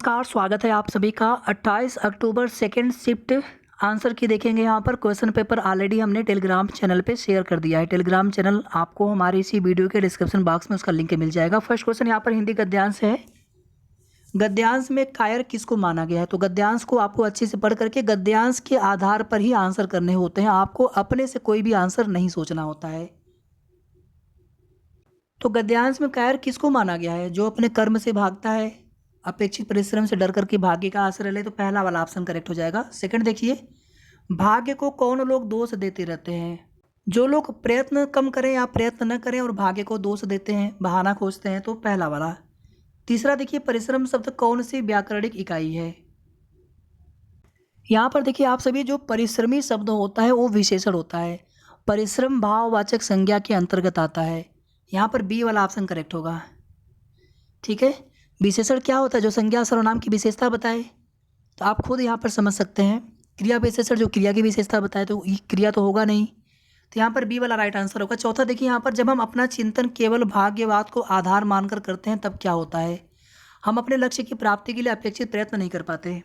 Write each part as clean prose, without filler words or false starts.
नमस्कार, स्वागत है आप सभी का। 28 अक्टूबर सेकंड शिफ्ट आंसर की देखेंगे। यहाँ पर क्वेश्चन पेपर ऑलरेडी हमने टेलीग्राम चैनल पे शेयर कर दिया है। टेलीग्राम चैनल आपको हमारे इसी वीडियो के डिस्क्रिप्शन बॉक्स में उसका लिंक मिल जाएगा। फर्स्ट क्वेश्चन यहाँ पर हिंदी गद्यांश है। गद्यांश में कायर किसको माना गया है? तो गद्यांश को आपको अच्छे से पढ़ करके गद्यांश के आधार पर ही आंसर करने होते हैं। आपको अपने से कोई भी आंसर नहीं सोचना होता है। तो गद्यांश में कायर किसको माना गया है? जो अपने कर्म से भागता है, अपेक्षित परिश्रम से डर करके भाग्य का आश्रय ले, तो पहला वाला ऑप्शन करेक्ट हो जाएगा। सेकंड देखिए, भाग्य को कौन लोग दोष देते रहते हैं? जो लोग प्रयत्न कम करें या प्रयत्न न करें और भाग्य को दोष देते हैं, बहाना खोजते हैं, तो पहला वाला। तीसरा देखिए, परिश्रम शब्द कौन सी व्याकरणिक इकाई है? यहाँ पर देखिए आप सभी, जो परिश्रमी शब्द होता है वो विशेषण होता है। परिश्रम भाववाचक संज्ञा के अंतर्गत आता है। यहाँ पर बी वाला ऑप्शन करेक्ट होगा। ठीक है, विशेषण क्या होता है? जो संज्ञा सर्वनाम की विशेषता बताए। तो आप खुद यहाँ पर समझ सकते हैं। क्रिया विशेषण जो क्रिया की विशेषता बताए, तो ये क्रिया तो होगा नहीं, तो यहाँ पर बी वाला राइट आंसर होगा। चौथा देखिए, यहाँ पर जब हम अपना चिंतन केवल भाग्यवाद को आधार मानकर करते हैं तब क्या होता है? हम अपने लक्ष्य की प्राप्ति के लिए अपेक्षित प्रयत्न नहीं कर पाते।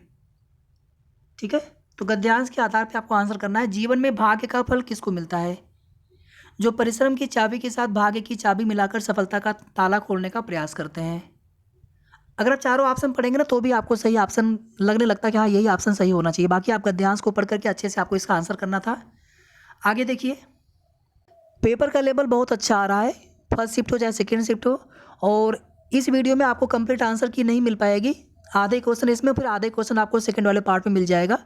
ठीक है, तो गद्यांश के आधार पर आपको आंसर करना है। जीवन में भाग्य का फल किसको मिलता है? जो परिश्रम की चाबी के साथ भाग्य की चाबी मिलाकर सफलता का ताला खोलने का प्रयास करते हैं। अगर आप चारों ऑप्शन पढ़ेंगे ना, तो भी आपको सही ऑप्शन लगने लगता है कि हाँ यही ऑप्शन सही होना चाहिए। बाकी आप गद्यांश को पढ़ करके अच्छे से आपको इसका आंसर करना था। आगे देखिए, पेपर का लेवल बहुत अच्छा आ रहा है। फर्स्ट शिफ्ट हो चाहे सेकेंड शिफ्ट हो, और इस वीडियो में आपको कंप्लीट आंसर की नहीं मिल पाएगी। आधे क्वेश्चन इसमें, फिर आधे क्वेश्चन आपको सेकेंड वाले पार्ट में मिल जाएगा।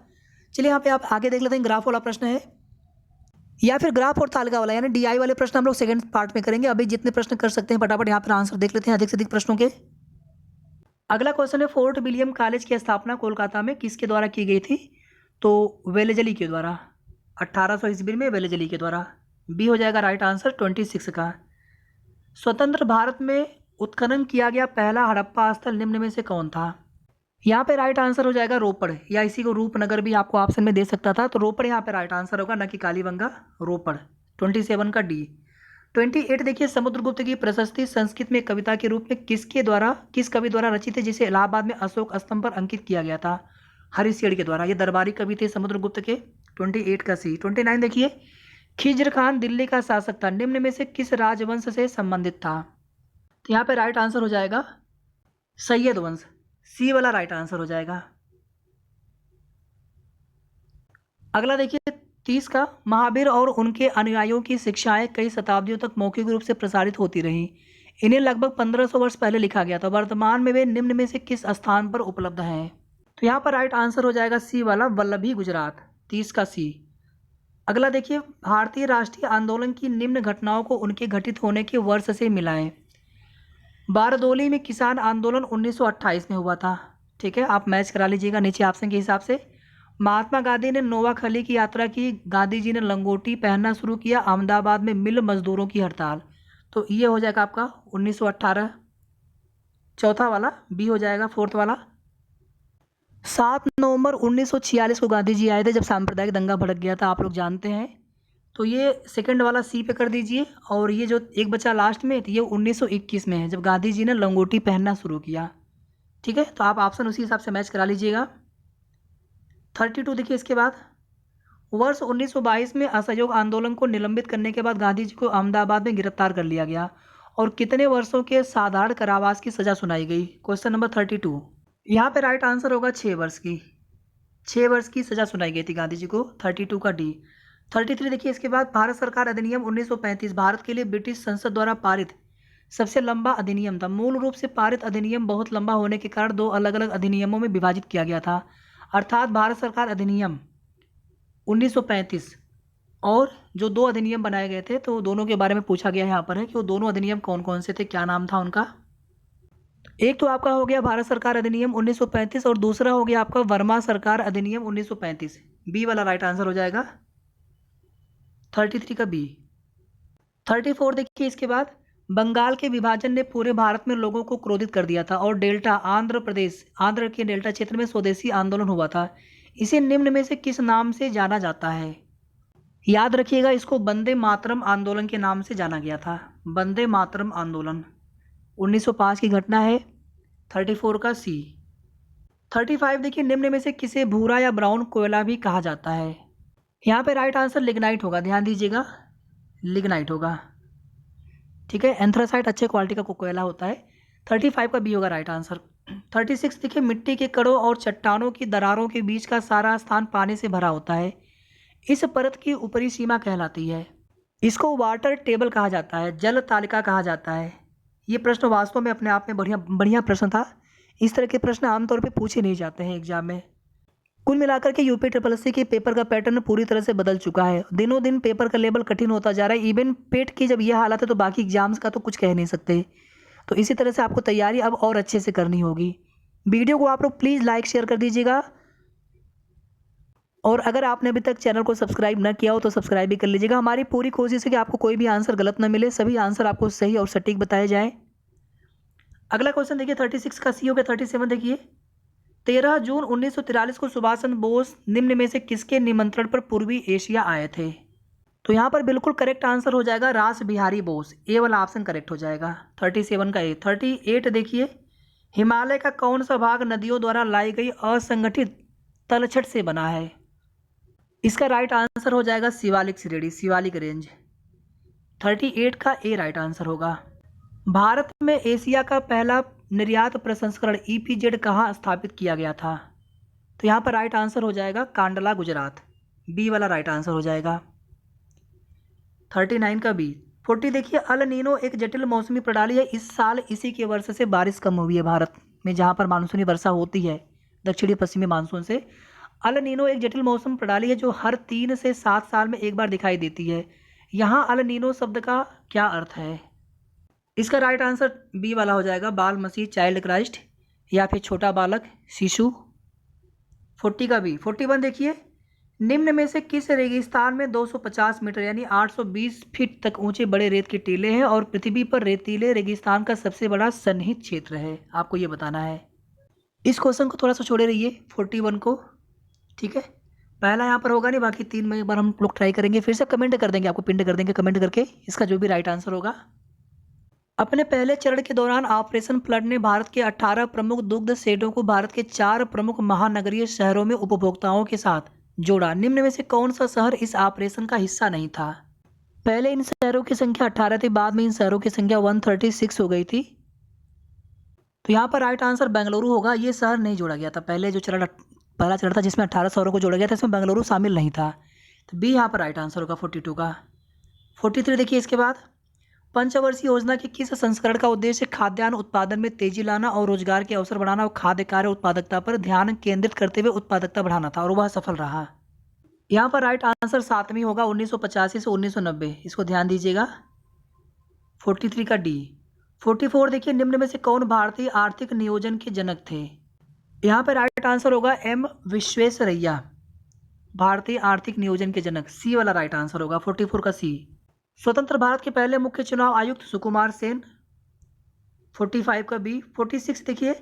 चलिए यहाँ पे आप आगे देख लेते हैं। ग्राफ वाला प्रश्न है या फिर ग्राफ और तालिका वाला, यानी DI वाले प्रश्न हम लोग सेकंड पार्ट में करेंगे। अभी जितने प्रश्न कर सकते हैं फटाफट यहाँ पर आंसर देख लेते हैं अधिक से अधिक प्रश्नों के। अगला क्वेश्चन है, फोर्ट विलियम कॉलेज की स्थापना कोलकाता में किसके द्वारा की गई थी? तो वेलेजली के द्वारा। 1800 ईस्वी में वेलेजली के द्वारा। बी हो जाएगा राइट आंसर 26 का। स्वतंत्र भारत में उत्खनन किया गया पहला हड़प्पा स्थल निम्न में से कौन था? यहाँ पे राइट आंसर हो जाएगा रोपड़, या इसी को रूपनगर भी आपको ऑप्शन में दे सकता था। तो रोपड़ यहाँ पे राइट आंसर होगा, न कि कालीबंगा, रोपड़। 27 का डी। 28 देखिए, समुद्रगुप्त की प्रशस्ति संस्कृत में कविता के रूप में किस कवि द्वारा रचित है, जिसे इलाहाबाद में अशोक स्तंभ पर अंकित किया गया था? हरिशेठ के द्वारा। ये दरबारी कवि थे समुद्रगुप्त के। 28 का सी। 29 देखिए, खिज्र खान दिल्ली का शासक था, निम्न में से किस राजवंश से संबंधित था? तो यहाँ पे राइट आंसर हो जाएगा सैयद वंश। सी वाला राइट आंसर हो जाएगा। अगला देखिए 30 का, महावीर और उनके अनुयायियों की शिक्षाएं कई शताब्दियों तक मौखिक रूप से प्रसारित होती रहीं। इन्हें लगभग 1500 वर्ष पहले लिखा गया था। वर्तमान में वे निम्न में से किस स्थान पर उपलब्ध हैं? तो यहाँ पर राइट आंसर हो जाएगा सी वाला, वल्लभी, गुजरात। 30 का सी। अगला देखिए, भारतीय राष्ट्रीय आंदोलन की निम्न घटनाओं को उनके घटित होने के वर्ष से मिलाएं। बारदोली में किसान आंदोलन 1928 में हुआ था। ठीक है, आप मैच करा लीजिएगा नीचे ऑप्शन के हिसाब से। महात्मा गांधी ने नोवाखली की यात्रा की। गांधी जी ने लंगोटी पहनना शुरू किया। अहमदाबाद में मिल मजदूरों की हड़ताल। तो ये हो जाएगा आपका 1918। चौथा वाला बी हो जाएगा, फोर्थ वाला। 7 नवंबर 1946 को गांधी जी आए थे, जब सांप्रदायिक दंगा भड़क गया था, आप लोग जानते हैं। तो ये सेकंड वाला सी पे कर दीजिए। और ये जो एक बचा लास्ट में, तो ये 1921 में है, जब गांधी जी ने लंगोटी पहनना शुरू किया। ठीक है, तो आप ऑप्शन उसी हिसाब से मैच करा लीजिएगा। 32 देखिए, इसके बाद वर्ष 1922 में असहयोग आंदोलन को निलंबित करने के बाद गांधी जी को अहमदाबाद में गिरफ्तार कर लिया गया और कितने वर्षों के साधारण कारावास की सजा सुनाई गई? Question number 32। यहाँ पे राइट आंसर होगा 6 वर्ष की। 6 वर्ष की सजा सुनाई गई थी गांधी जी को। 32 का डी। 33 देखिए, इसके बाद भारत सरकार अधिनियम 1935 भारत के लिए ब्रिटिश संसद द्वारा पारित सबसे लंबा अधिनियम था। मूल रूप से पारित अधिनियम बहुत लंबा होने के कारण 2 अलग अलग अधिनियमों में विभाजित किया गया था। अर्थात भारत सरकार अधिनियम 1935 और जो 2 अधिनियम बनाए गए थे, तो दोनों के बारे में पूछा गया यहाँ पर है कि वो दोनों अधिनियम कौन कौन से थे, क्या नाम था उनका। एक तो आपका हो गया भारत सरकार अधिनियम 1935 और दूसरा हो गया आपका वर्मा सरकार अधिनियम 1935। बी वाला राइट आंसर हो जाएगा 33 का बी। 34 देखिए, इसके बाद बंगाल के विभाजन ने पूरे भारत में लोगों को क्रोधित कर दिया था और आंध्र के डेल्टा क्षेत्र में स्वदेशी आंदोलन हुआ था। इसे निम्न में से किस नाम से जाना जाता है? याद रखिएगा, इसको वंदे मातरम आंदोलन के नाम से जाना गया था। वंदे मातरम आंदोलन 1905 की घटना है। 34 का सी। 35 देखिए, निम्न में से किसे भूरा या ब्राउन कोयला भी कहा जाता है? यहाँ पे राइट आंसर लिग्नाइट होगा, ध्यान दीजिएगा, लिग्नाइट होगा। ठीक है, एंथ्रासाइट अच्छे क्वालिटी का कोयला होता है। 35 का बी होगा राइट आंसर। 36 देखिए, मिट्टी के कणों और चट्टानों की दरारों के बीच का सारा स्थान पानी से भरा होता है, इस परत की ऊपरी सीमा कहलाती है। इसको वाटर टेबल कहा जाता है, जल तालिका कहा जाता है। ये प्रश्न वास्तव में अपने आप में बढ़िया बढ़िया प्रश्न था। इस तरह के प्रश्न आमतौर पे पूछे नहीं जाते हैं एग्जाम में। कुल मिलाकर के यूपी ट्रिपल एससी के पेपर का पैटर्न पूरी तरह से बदल चुका है। दिनों दिन पेपर का लेवल कठिन होता जा रहा है। इवन पेट की जब यह हालत है तो बाकी एग्जाम्स का तो कुछ कह नहीं सकते। तो इसी तरह से आपको तैयारी अब और अच्छे से करनी होगी। वीडियो को आप लोग प्लीज़ लाइक शेयर कर दीजिएगा, और अगर आपने अभी तक चैनल को सब्सक्राइब न किया हो तो सब्सक्राइब भी कर लीजिएगा। हमारी पूरी कोशिश है कि आपको कोई भी आंसर गलत ना मिले, सभी आंसर आपको सही और सटीक बताए जाएँ। अगला क्वेश्चन देखिए, 36 का सी हो गया। 37 देखिए, 13 जून 1943 को सुभाष चंद्र बोस निम्न में से किसके निमंत्रण पर पूर्वी एशिया आए थे? तो यहाँ पर बिल्कुल करेक्ट आंसर हो जाएगा रास बिहारी बोस, ए वाला ऑप्शन करेक्ट हो जाएगा। 37 का ए। 38 देखिए, हिमालय का कौन सा भाग नदियों द्वारा लाई गई असंगठित तलछट से बना है? इसका राइट आंसर हो जाएगा शिवालिक श्रेणी, शिवालिक रेंज। 38 का ए राइट आंसर होगा। भारत में एशिया का पहला निर्यात प्रसंस्करण ईपीजेड कहाँ स्थापित किया गया था? तो यहाँ पर राइट आंसर हो जाएगा कांडला, गुजरात, बी वाला राइट आंसर हो जाएगा। 39 का बी। 40 देखिए, अल नीनो एक जटिल मौसमी प्रणाली है। इस साल इसी की वर्षा से बारिश कम हुई है भारत में, जहाँ पर मानसूनी वर्षा होती है दक्षिणी पश्चिमी मानसून से। अल नीनो एक जटिल मौसम प्रणाली है जो हर 3 से 7 साल में एक बार दिखाई देती है। यहाँ अल नीनो शब्द का क्या अर्थ है? इसका राइट आंसर बी वाला हो जाएगा, बाल मसीह, चाइल्ड क्राइस्ट, या फिर छोटा बालक, शिशु। 40 का बी। 41 देखिए, निम्न में से किस रेगिस्तान में 250 मीटर यानी 820 फीट तक ऊंचे बड़े रेत के टीले हैं और पृथ्वी पर रेतीले रेगिस्तान का सबसे बड़ा सन्निहित क्षेत्र है? आपको ये बताना है। इस क्वेश्चन को थोड़ा सा छोड़े रहिए 41 को, ठीक है। पहला यहाँ पर होगा नहीं, बाकी 3 में एक बार हम लोग ट्राई करेंगे, फिर से कमेंट कर देंगे, आपको पिंड कर देंगे कमेंट करके इसका जो भी राइट आंसर होगा। अपने पहले चरण के दौरान ऑपरेशन फ्लड ने भारत के 18 प्रमुख दुग्ध शेडों को भारत के 4 प्रमुख महानगरीय शहरों में उपभोक्ताओं के साथ जोड़ा। निम्न में से कौन सा शहर इस ऑपरेशन का हिस्सा नहीं था? पहले इन शहरों की संख्या 18 थी, बाद में इन शहरों की संख्या 136 हो गई थी। तो यहाँ पर राइट आंसर बेंगलुरु होगा। ये शहर नहीं जोड़ा गया था। पहले जो पहला चरण था जिसमें 18 शहरों को जोड़ा गया था, इसमें बेंगलुरु शामिल नहीं था। तो बी यहाँ पर राइट आंसर होगा 42 का। 43 देखिए, इसके बाद पंचवर्षीय योजना के किस संस्करण का उद्देश्य खाद्यान्न उत्पादन में तेजी लाना और रोजगार के अवसर बढ़ाना और खाद्य कार्य उत्पादकता पर ध्यान केंद्रित करते हुए उत्पादकता बढ़ाना था, और वह सफल रहा। यहाँ पर राइट आंसर 7वीं होगा, 1985 से 1990, इसको ध्यान दीजिएगा। 43 का डी। 44 देखिए, निम्न में से कौन भारतीय आर्थिक नियोजन के जनक थे? यहाँ पर राइट आंसर होगा एम विश्वेश्वरैया, भारतीय आर्थिक नियोजन के जनक, सी वाला राइट आंसर होगा 44 का सी। स्वतंत्र भारत के पहले मुख्य चुनाव आयुक्त सुकुमार सेन, 45 का बी। 46 देखिए,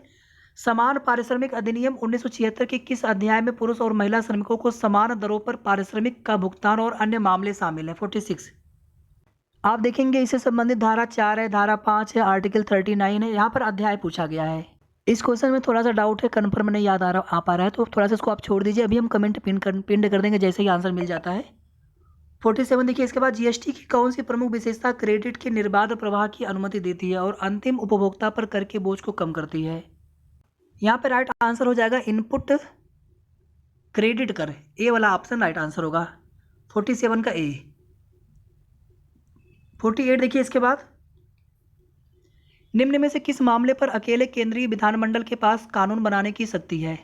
समान पारिश्रमिक अधिनियम 1976 के किस अध्याय में पुरुष और महिला श्रमिकों को समान दरों पर पारिश्रमिक का भुगतान और अन्य मामले शामिल हैं? 46 आप देखेंगे इससे संबंधित धारा 4 है, धारा 5 है, आर्टिकल 39 है। यहाँ पर अध्याय पूछा गया है। इस क्वेश्चन में थोड़ा सा डाउट है, कन्फर्म नहीं याद आ पा रहा है, तो थोड़ा सा इसको आप छोड़ दीजिए। अभी हम कमेंट पिंड कर देंगे जैसे ही आंसर मिल जाता है। 47 देखिए, इसके बाद जीएसटी की कौन सी प्रमुख विशेषता क्रेडिट के निर्बाध प्रवाह की अनुमति देती है और अंतिम उपभोक्ता पर कर के बोझ को कम करती है? यहाँ पे राइट आंसर हो जाएगा इनपुट क्रेडिट कर, ए वाला ऑप्शन राइट आंसर होगा 47 का ए। 48 देखिए, इसके बाद निम्न में से किस मामले पर अकेले केंद्रीय विधानमंडल के पास कानून बनाने की शक्ति है?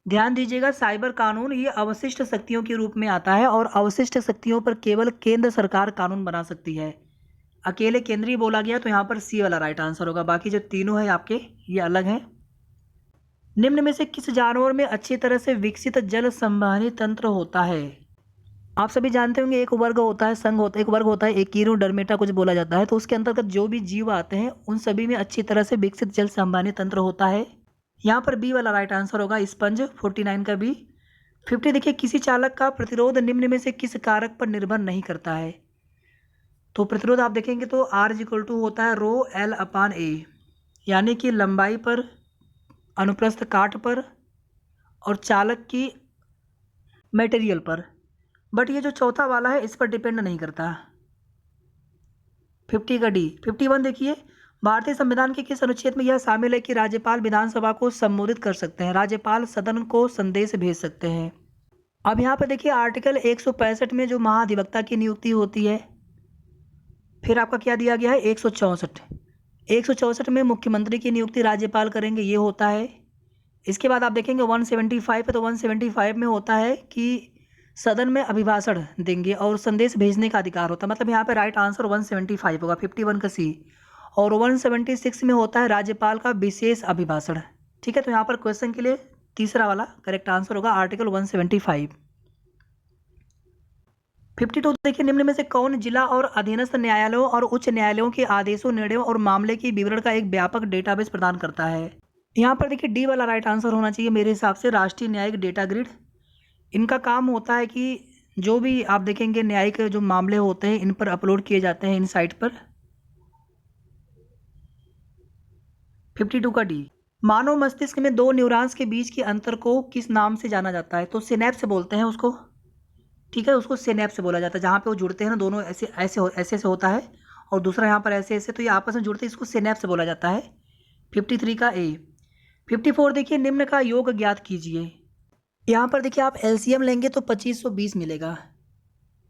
ध्यान दीजिएगा, साइबर कानून ये अवशिष्ट शक्तियों के रूप में आता है और अवशिष्ट शक्तियों पर केवल केंद्र सरकार कानून बना सकती है। अकेले केंद्रीय बोला गया तो यहाँ पर सी वाला राइट आंसर होगा, बाकी जो तीनों है आपके ये अलग हैं। निम्न में से किस जानवर में अच्छी तरह से विकसित जल संवहनी तंत्र होता है? आप सभी जानते होंगे एक वर्ग होता है, संघ होता है, एक वर्ग होता है एकीरोडर्मेटा कुछ बोला जाता है, तो उसके अंतर्गत जो भी जीव आते हैं उन सभी में अच्छी तरह से विकसित जल संवहनी तंत्र होता है। यहाँ पर बी वाला राइट आंसर होगा स्पंज, 49 का बी। 50 देखिए, किसी चालक का प्रतिरोध निम्न में से किस कारक पर निर्भर नहीं करता है? तो प्रतिरोध आप देखेंगे तो R = होता है रो L/A, यानी कि लंबाई पर अनुप्रस्थ काट पर और चालक की मटेरियल पर। बट ये जो चौथा वाला है इस पर डिपेंड नहीं करता। 50 का डी। 51 देखिए, भारतीय संविधान के किस अनुच्छेद में यह शामिल है कि राज्यपाल विधानसभा को संबोधित कर सकते हैं, राज्यपाल सदन को संदेश भेज सकते हैं। अब यहाँ पर देखिए आर्टिकल 165 में जो महाधिवक्ता की नियुक्ति होती है, फिर आपका क्या दिया गया है 164 में मुख्यमंत्री की नियुक्ति राज्यपाल करेंगे, ये होता है। इसके बाद आप देखेंगे 175 है, तो 175 में होता है कि सदन में अभिभाषण देंगे और संदेश भेजने का अधिकार होता है। मतलब यहाँ पे राइट आंसर 175 होगा, 51 का सी। और 176 में होता है राज्यपाल का विशेष अभिभाषण। ठीक है, तो यहाँ पर क्वेश्चन के लिए तीसरा वाला करेक्ट आंसर होगा आर्टिकल 175। 52 देखिए, निम्न में से कौन जिला और अधीनस्थ न्यायालयों और उच्च न्यायालयों के आदेशों, निर्णयों और मामले की विवरण का एक व्यापक डेटाबेस प्रदान करता है। यहाँ पर देखिए डी वाला राइट आंसर होना चाहिए मेरे हिसाब से, राष्ट्रीय न्यायिक डेटा ग्रिड। इनका काम होता है कि जो भी आप देखेंगे न्यायिक जो मामले होते हैं इन पर अपलोड किए जाते हैं इन साइट पर। 52 का डी। मानव मस्तिष्क में दो न्यूरॉन्स के बीच के अंतर को किस नाम से जाना जाता है, तो सिनेप्स बोलते हैं उसको। ठीक है, उसको सिनेप्स बोला जाता है, जहाँ पे वो जुड़ते हैं ना दोनों ऐसे ऐसे होता है और दूसरा यहाँ पर ऐसे ऐसे, तो ये आपस में जुड़ते हैं, इसको सिनेप्स बोला जाता है। 53 का ए। 54 देखिए, निम्न का योग ज्ञात कीजिए। यहाँ पर देखिए आप एलसीएम लेंगे तो 2520 मिलेगा,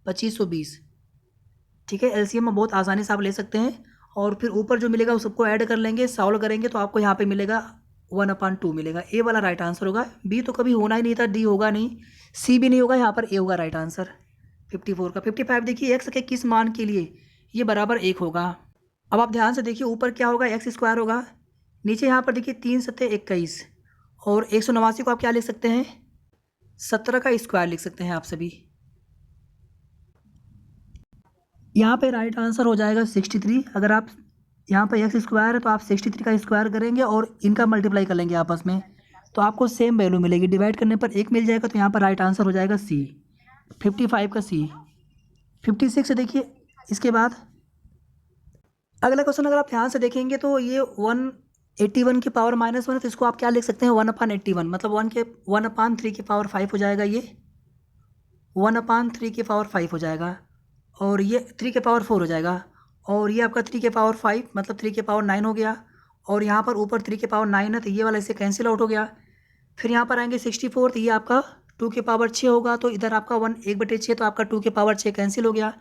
2520। ठीक है, एलसीएम में बहुत आसानी से आप ले सकते हैं और फिर ऊपर जो मिलेगा उस सबको ऐड कर लेंगे, सॉल्व करेंगे तो आपको यहाँ पे मिलेगा 1/2 मिलेगा। ए वाला राइट आंसर होगा। बी तो कभी होना ही नहीं था, डी होगा नहीं, सी भी नहीं होगा, यहाँ पर ए होगा राइट आंसर 54 का। 55 देखिए, एक्स के किस मान के लिए ये बराबर 1 होगा। अब आप ध्यान से देखिए, ऊपर क्या होगा एक्स स्क्वायर होगा, नीचे यहाँ पर देखिए 3 सत्ते 21 और 189 को आप क्या लिख सकते हैं 17 का स्क्वायर लिख सकते हैं आप सभी। यहाँ पे राइट आंसर हो जाएगा 63। अगर आप यहाँ पर एक्स स्क्वायर है तो आप 63 का स्क्वायर करेंगे और इनका मल्टीप्लाई कर लेंगे आपस में तो आपको सेम वैल्यू मिलेगी। डिवाइड करने पर 1 मिल जाएगा, तो यहाँ पर राइट आंसर हो जाएगा सी, 55 का सी। 56 देखिए, इसके बाद अगला क्वेश्चन अगर आप ध्यान से देखेंगे तो ये 181 की पावर -1 है, तो इसको आप क्या लिख सकते हैं 1/81, मतलब 1/3 की पावर 5 हो जाएगा, ये 1/3 की पावर 5 हो जाएगा और ये 3 के पावर 4 हो जाएगा और ये आपका 3 के पावर 5 मतलब 3 के पावर 9 हो गया और यहाँ पर ऊपर 3 के पावर 9 है तो ये वाला इससे कैंसिल आउट हो गया। फिर यहाँ पर आएंगे 64, तो ये आपका 2 के पावर 6 होगा, तो इधर आपका 1/6 तो आपका 2 के पावर 6 कैंसिल हो गया,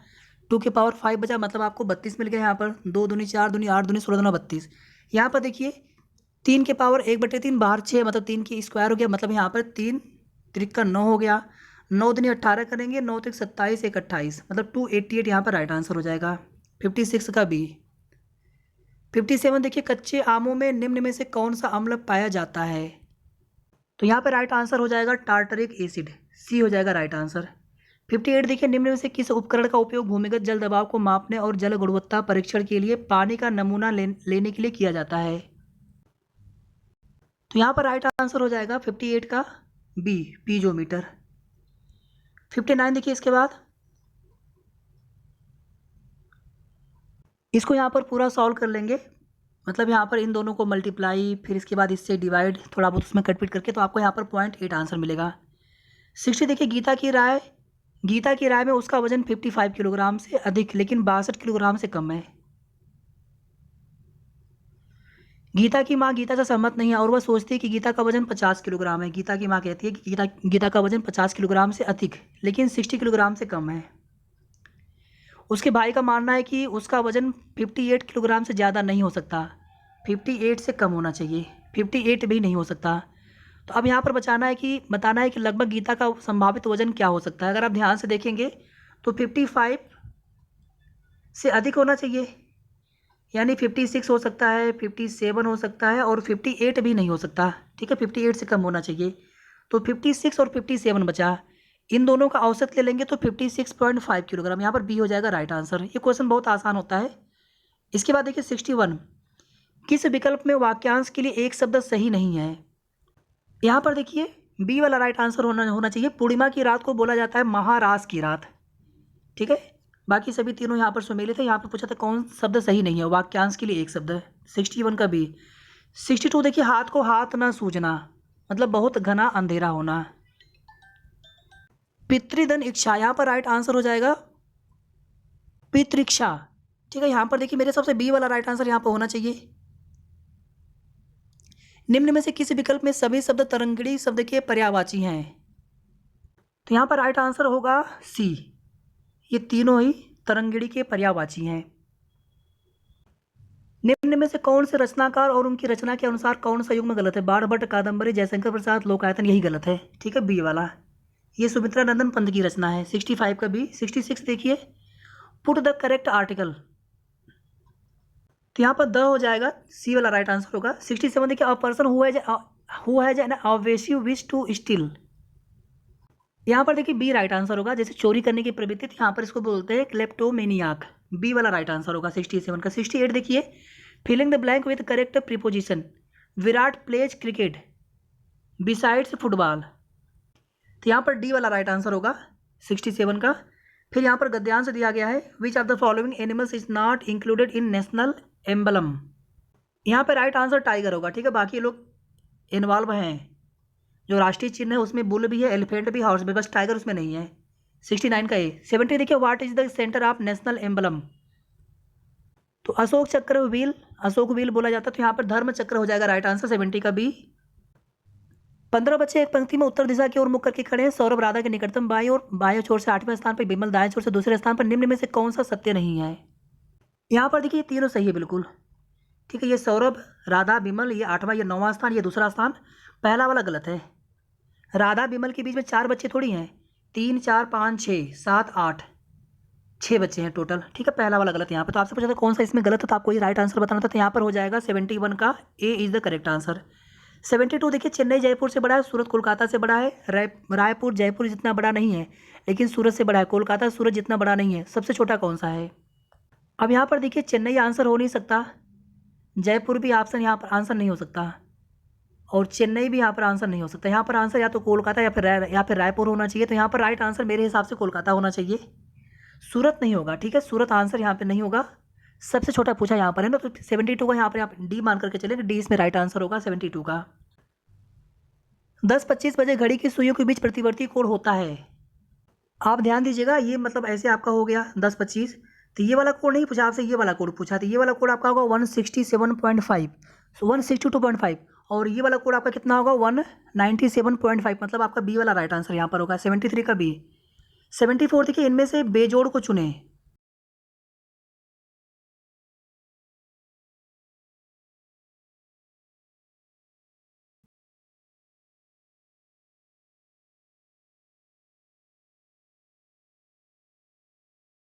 2 के पावर 5 बचा, मतलब आपको 32 मिल गया। यहाँ पर 2 दूनी 4 दूनी 8 दूनी 16 दूना 32। यहाँ पर देखिए 3 के पावर 1/3 बाहर 6 मतलब 3 की स्क्वायर हो गया, मतलब यहाँ पर 3 त्रिक का 9 हो गया, 9 दूनी 18 करेंगे, 9 त्रिक 27 1 28 मतलब 288 यहाँ पर राइट आंसर हो जाएगा। 56 का बी। 57 देखिए, कच्चे आमों में निम्न में से कौन सा अम्ल पाया जाता है, तो यहाँ पर राइट आंसर हो जाएगा टार्टरिक एसिड, सी हो जाएगा राइट आंसर। 58 देखिए, निम्न में से किस उपकरण का उपयोग भूमिगत जल दबाव को मापने और जल गुणवत्ता परीक्षण के लिए पानी का नमूना लेने के लिए किया जाता है, तो यहाँ पर राइट आंसर हो जाएगा 58 का बी, पीजोमीटर। 59 देखिए, इसके बाद इसको यहाँ पर पूरा सॉल्व कर लेंगे, मतलब यहाँ पर इन दोनों को मल्टीप्लाई फिर इसके बाद इससे डिवाइड थोड़ा बहुत उसमें कटपिट करके, तो आपको यहाँ पर 0.8 आंसर मिलेगा। 60 देखिए, गीता की राय में उसका वजन 55 किलोग्राम से अधिक लेकिन 62 किलोग्राम से कम है। गीता की माँ गीता से सहमत नहीं है और वह सोचती है कि गीता का वजन 50 किलोग्राम है। गीता की माँ कहती है कि गीता का वजन 50 किलोग्राम से अधिक लेकिन 60 किलोग्राम से कम है। उसके भाई का मानना है कि उसका वजन 58 किलोग्राम से ज़्यादा नहीं हो सकता, 58 से कम होना चाहिए, 58 भी नहीं हो सकता। तो अब यहाँ पर बताना है कि लगभग गीता का संभावित वजन क्या हो सकता है। अगर आप ध्यान से देखेंगे तो 55 से अधिक होना चाहिए, यानी 56 हो सकता है, 57 हो सकता है और 58 भी नहीं हो सकता। ठीक है, 58 से कम होना चाहिए, तो 56 और 57 बचा, इन दोनों का औसत ले लेंगे तो 56.5 किलोग्राम, यहाँ पर बी हो जाएगा राइट आंसर। ये क्वेश्चन बहुत आसान होता है। इसके बाद देखिए 61, किस विकल्प में वाक्यांश के लिए एक शब्द सही नहीं है, यहाँ पर देखिए बी वाला राइट आंसर होना चाहिए। पूर्णिमा की रात को बोला जाता है महारास की रात। ठीक है, बाकी सभी तीनों यहाँ पर सुमेलित है। यहाँ पर पूछा था कौन शब्द सही नहीं है, वाक्यांश के लिए एक शब्द है, 61 का बी। 62 देखिए हाथ को हाथ ना सूझना, मतलब बहुत घना अंधेरा होना। पितृधन इच्छा, यहाँ पर राइट आंसर हो जाएगा पितृक्षा। ठीक है, यहाँ पर देखिए मेरे हिसाब से बी वाला राइट आंसर यहाँ पर होना चाहिए। निम्न में से किसी विकल्प में सभी शब्द तरंगिणी शब्द के पर्यायवाची हैं? तो यहाँ पर राइट आंसर होगा सी, ये तीनों ही तरंगिणी के पर्यायवाची हैं। निम्न में से कौन से रचनाकार और उनकी रचना के अनुसार कौन सा युग्म गलत है? बाणभट्ट, कादम्बरी, जयशंकर प्रसाद, लोकायतन, यही गलत है। ठीक है, बी वाला, ये सुमित्रा नंदन पंत की रचना है। 65 का बी। 66 देखिए, पुट द करेक्ट आर्टिकल, तो यहाँ पर द हो जाएगा, सी वाला राइट आंसर होगा। 67 देखिए, a person who has an obsessive wish to steal, यहाँ पर देखिए बी राइट आंसर होगा। जैसे चोरी करने की प्रवृत्ति, यहाँ पर इसको बोलते हैं क्लेप्टोमेनियाक, बी वाला राइट आंसर होगा 67 का। 68 देखिए, filling the blank with correct preposition, Virat plays cricket besides football, तो यहाँ पर डी वाला राइट आंसर होगा 67 का। फिर यहाँ पर गद्यांश दिया गया है, which of the following animals is not included in national emblem, यहाँ पर राइट आंसर टाइगर होगा। ठीक है, बाकी लोग इन्वॉल्व हैं, जो राष्ट्रीय चिन्ह है उसमें बुल भी है, एलिफेंट भी, हॉर्स भी, बस टाइगर उसमें नहीं है। 69 का ए। 70 देखिए, what is the centre of national emblem, तो अशोक चक्र व्हील, अशोक व्हील बोला जाता है, तो यहाँ पर धर्म चक्र हो जाएगा राइट आंसर 70 का बी। 15 बच्चे एक पंक्ति में उत्तर दिशा की ओर मुख करके खड़े हैं। सौरभ राधा के निकटतम बाई और बाएं छोर से 8वें स्थान पर, विमल दाएं छोर से दूसरे स्थान पर। निम्न में से कौन सा सत्य नहीं है? यहाँ पर देखिए तीनों सही है बिल्कुल। ठीक है, ये सौरभ, राधा, विमल, ये 8वां, ये 9वां स्थान, ये दूसरा स्थान। पहला वाला गलत है। राधा विमल के बीच में 4 बच्चे थोड़ी हैं, 3 4 5 6 7 8, 6 बच्चे हैं टोटल। ठीक है, पहला वाला गलत है यहाँ पर। तो आपसे पूछा था कौन सा इसमें गलत है, तो आपको ये राइट आंसर बताना था, तो यहाँ पर हो जाएगा 71 का ए इज द करेक्ट आंसर। 72 देखिए, चेन्नई जयपुर से बड़ा है, सूरत कोलकाता से बड़ा है, रायपुर जयपुर जितना बड़ा नहीं है, लेकिन सूरत से बड़ा है। कोलकाता सूरत जितना बड़ा नहीं है। सबसे छोटा कौन सा है? अब यहाँ पर देखिए चेन्नई आंसर हो नहीं सकता, जयपुर भी ऑप्शन यहाँ पर आंसर नहीं हो सकता, और चेन्नई भी यहाँ पर आंसर नहीं हो सकता। यहाँ पर आंसर या तो कोलकाता या फिर रायपुर होना चाहिए। तो यहाँ पर राइट आंसर मेरे हिसाब से कोलकाता होना चाहिए, सूरत नहीं होगा। ठीक है, सूरत आंसर यहाँ पे नहीं होगा। सबसे छोटा पूछा यहाँ पर है ना, तो 72 का यहाँ पर आप डी मान करके चले, डी इसमें राइट आंसर होगा 72 का। 10:25 बजे घड़ी की सुइयों के बीच प्रतिवर्ती कोण होता है। आप ध्यान दीजिएगा, ये मतलब ऐसे आपका हो गया 10:25, तो ये वाला कोड नहीं पूछा आपसे, ये वाला कोड पूछा, तो ये वाला कोड आपका होगा 167.5, 162.5, और ये वाला कोड आपका कितना होगा 197.5, मतलब आपका बी वाला राइट आंसर यहाँ पर होगा 73 का बी। 74 देखिए, इनमें से बेजोड़ को चुने,